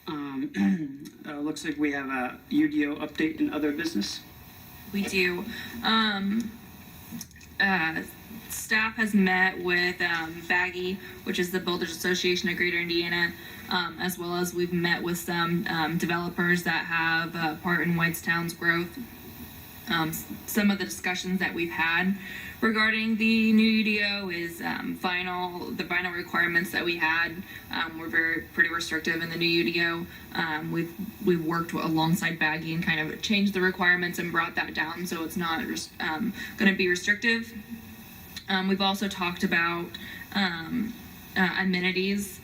Looks like we have a UDO update and other business. We do. Staff has met with Baggy, which is the Builders Association of Greater Indiana, as well as we've met with some developers that have part in Whitestown's growth. Some of the discussions that we've had regarding the new UDO is the final requirements that we had were pretty restrictive in the new UDO. We've worked alongside Baggy and kind of changed the requirements and brought that down so it's not going to be restrictive. We've also talked about amenities,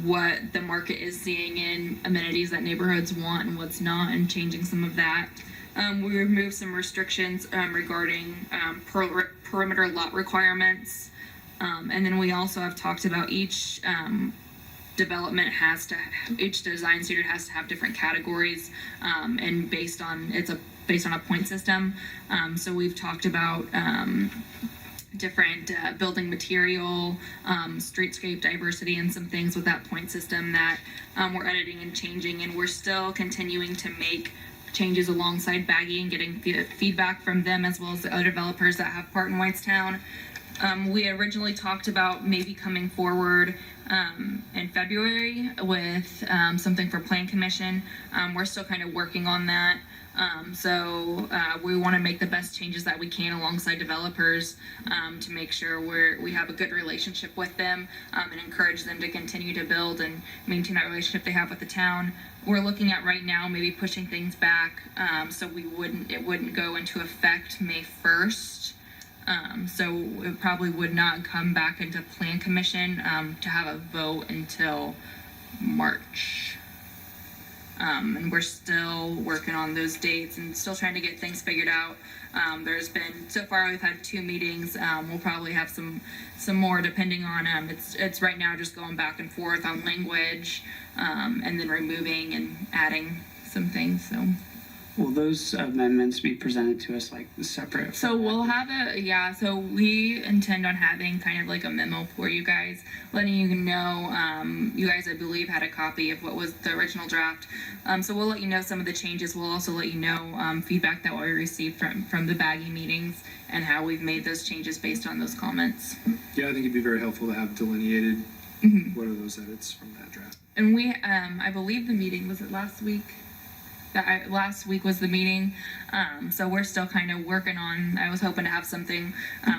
what the market is seeing in amenities that neighborhoods want and what's not, and changing some of that. We removed some restrictions regarding perimeter lot requirements. And then we also have talked about each development each design standard has to have different categories, and based on a point system. So we've talked about different building material, streetscape diversity, and some things with that point system that we're editing and changing, and we're still continuing to make changes alongside Baggy and getting feedback from them as well as the other developers that have part in Whitestown. We originally talked about maybe coming forward in February with something for Plan Commission. We're still kind of working on that. So we want to make the best changes that we can alongside developers to make sure we have a good relationship with them and encourage them to continue to build and maintain that relationship they have with the town. We're looking at right now maybe pushing things back so it wouldn't go into effect May 1st. So it probably would not come back into Plan Commission to have a vote until March. And we're still working on those dates and still trying to get things figured out. There's been, so far we've had 2 meetings. We'll probably have some more depending on, it's right now just going back and forth on language, and then removing and adding some things, so. Will those amendments be presented to us like separate? So we'll have so we intend on having kind of like a memo for you guys, letting you know, you guys, I believe, had a copy of what was the original draft. So we'll let you know some of the changes. We'll also let you know feedback that we received from the Baggy meetings and how we've made those changes based on those comments. Yeah, I think it'd be very helpful to have delineated what are those edits from that draft. And we, I believe the meeting, was it last week? Last week was the meeting, so we're still kind of working on. I was hoping to have something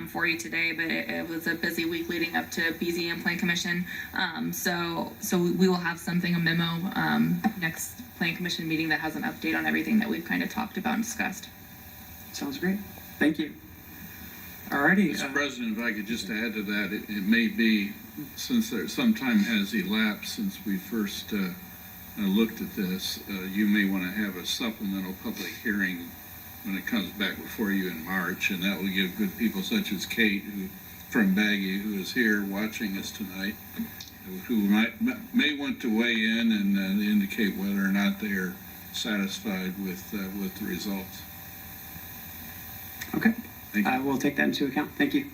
for you today, but it was a busy week leading up to BZ and Plan Commission. So we will have a memo next Plan Commission meeting that has an update on everything that we've kind of talked about and discussed. Sounds great. Thank you. Alrighty. Mr. President, if I could just add to that, it may be, since some time has elapsed since we first looked at this, you may want to have a supplemental public hearing when it comes back before you in March, and that will give good people such as Kate from Baggy, who is here watching us tonight, who may want to weigh in and indicate whether or not they are satisfied with the results. Okay. Thank you. We'll take that into account. Thank you.